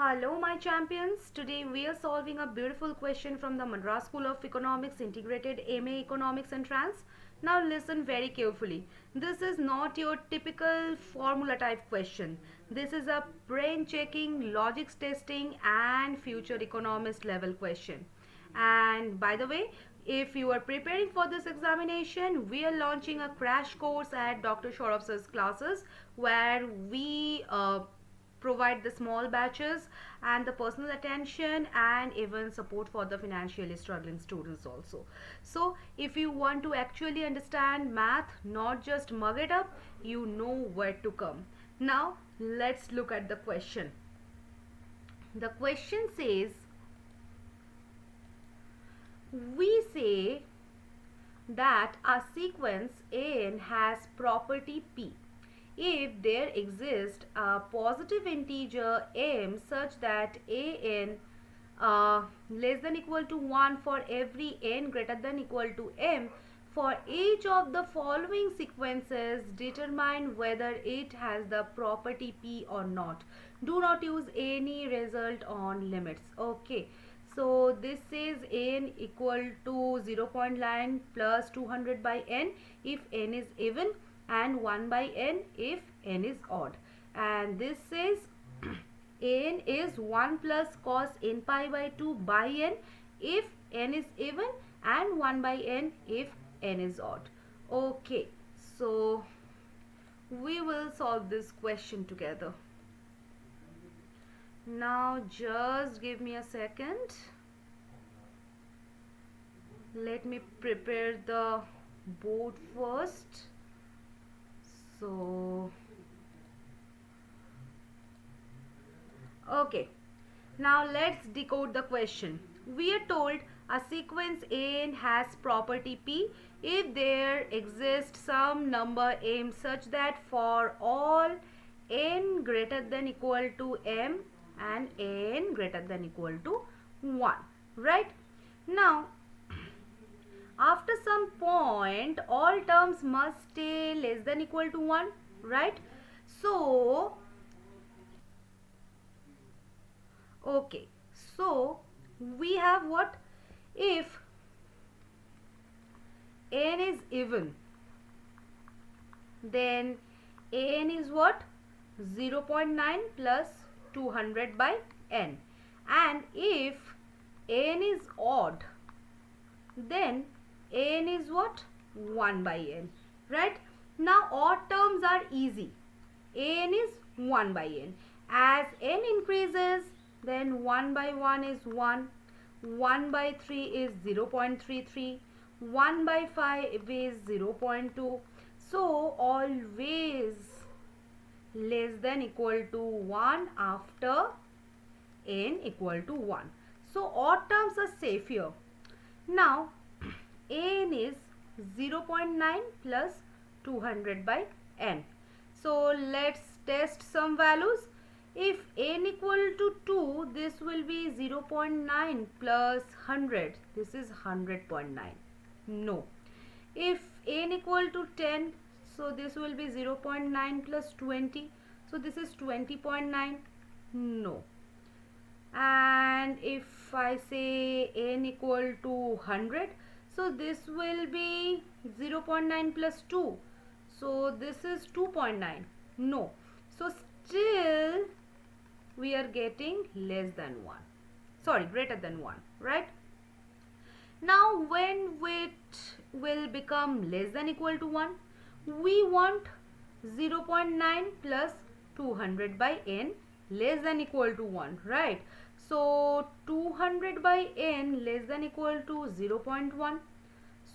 Hello my champions, today we are solving a beautiful question from the Madras School of Economics Integrated MA Economics Entrance. Now listen very carefully. This is not your typical formula type question. This is a brain checking, logics testing and future economist level question. And by the way, if you are preparing for this examination, we are launching a crash course at Dr. Saurav's classes where we provide the small batches and the personal attention and even support for the financially struggling students also. So if you want to actually understand math, not just mug it up, you know where to come. Now let's look at the question. The question says, we say that a sequence n has property p if there exists a positive integer m such that an less than equal to 1 for every n greater than equal to m, for each of the following sequences determine whether it has the property p or not. Do not use any result on limits. Okay, so this says n equal to 0.9 plus 200 by n if n is even and 1 by n if n is odd, and this says n is 1 plus cos n pi by 2 by n if n is even and 1 by n if n is odd. Okay, so we will solve this question together. Now just give me a second. Let me prepare the board first. So okay, now let's decode the question. We are told a sequence n has property p if there exists some number m such that for all n greater than equal to m and n greater than equal to 1, right? Now after some point all terms must stay less than equal to 1, right? So okay, so we have what? If n is even, then n is what? 0.9 plus 200 by n, and if n is odd, then n is what? 1 by n, right? Now odd terms are easy. N is 1 by n. As n increases, then 1 by 1 is 1, 1 by 3 is 0.33, 1 by 5 is 0.2. So always less than equal to 1 after n equal to 1. So odd terms are safe here. Now n is 0.9 plus 200 by n. So let's test some values. If n equal to 2, this will be 0.9 plus 100. This is 100.9. No. If n equal to 10, so this will be 0.9 plus 20. So this is 20.9. No. And if I say n equal to 100, so this will be 0.9 plus 2. So this is 2.9. No. So still we are getting less than 1. Sorry, greater than 1, right? Now when it will become less than equal to 1, we want 0.9 plus 200 by n less than equal to 1, right? So 200 by n less than equal to 0.1.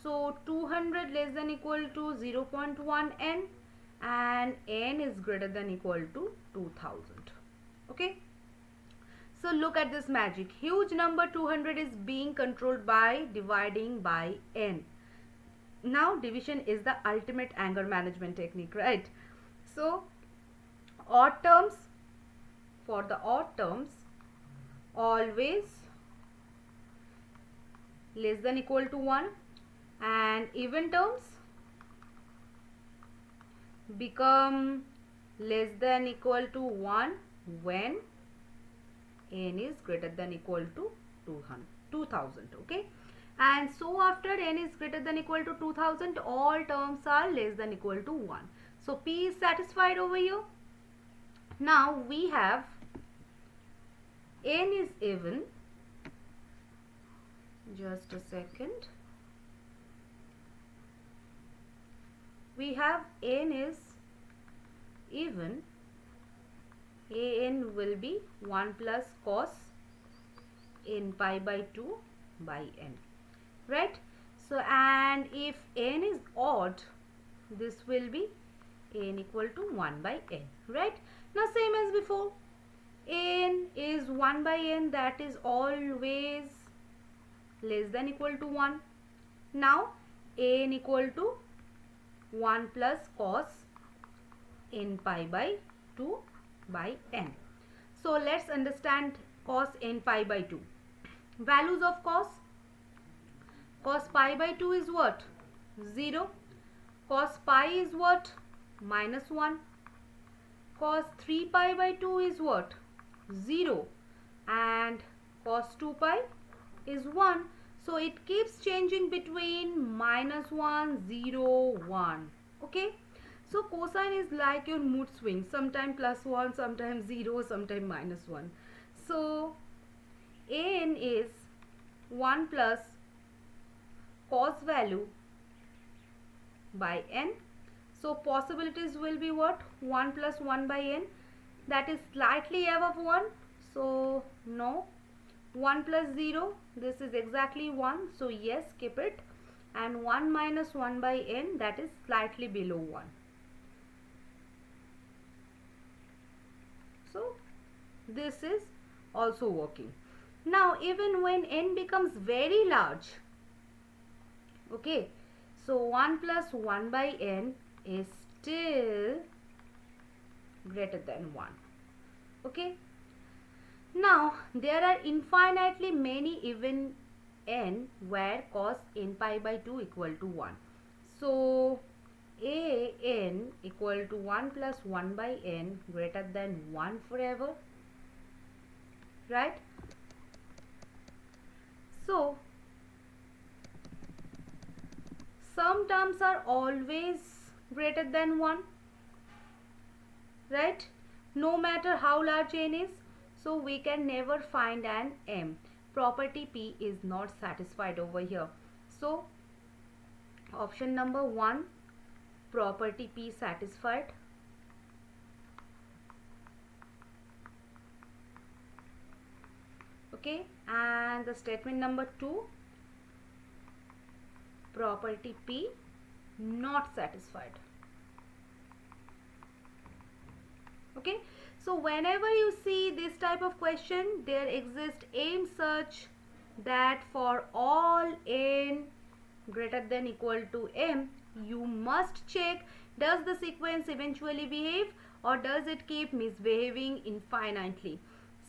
So 200 less than equal to 0.1 n, and n is greater than equal to 2000. Okay. So look at this magic. Huge number 200 is being controlled by dividing by n. Now division is the ultimate anger management technique, right? So odd terms, for the odd terms, always less than equal to 1, and even terms become less than equal to 1 when n is greater than equal to 2000. Okay, and so after n is greater than equal to 2000, all terms are less than equal to 1. So P is satisfied over here. Now we have n is even. Just a second. We have n is even. An will be 1 plus cos n pi by 2 by n, right? So, and if n is odd, this will be n equal to 1 by n, right? Now same as before, n is 1 by n, that is always less than equal to 1. Now n equal to 1 plus cos n pi by 2 by n. So let's understand cos n pi by 2. Values of cos pi by 2 is what? 0. Cos pi is what? Minus 1. Cos 3 pi by 2 is what? 0. And cos 2 pi is 1. So it keeps changing between minus 1, 0, 1. Okay. So cosine is like your mood swing. Sometimes plus 1, sometimes 0, sometimes minus 1. So an is 1 plus cos value by n. So possibilities will be what? 1 plus 1 by n. That is slightly above 1. So no. 1 plus 0. This is exactly 1. So yes, keep it. And 1 minus 1 by n. That is slightly below 1. So this is also working. Now even when n becomes very large, okay, so 1 plus 1 by n is still greater than 1. Okay. Now there are infinitely many even n where cos n pi by 2 equal to 1. So an equal to 1 plus 1 by n greater than 1 forever, right? So some terms are always greater than 1, right? No matter how large n is. So we can never find an m. Property P is not satisfied over here. So option number 1, property P satisfied. Okay, and the statement number 2, property P not satisfied. Okay, so whenever you see this type of question, there exists aim such that for all n greater than equal to m, you must check, does the sequence eventually behave or does it keep misbehaving infinitely?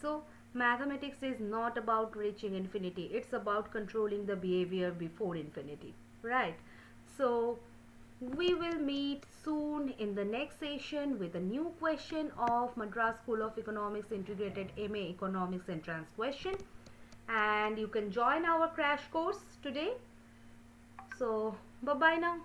So mathematics is not about reaching infinity, it's about controlling the behavior before infinity, right? So we will meet soon in the next session with a new question of Madras School of Economics Integrated MA Economics Entrance question, and you can join our crash course today. So bye bye now.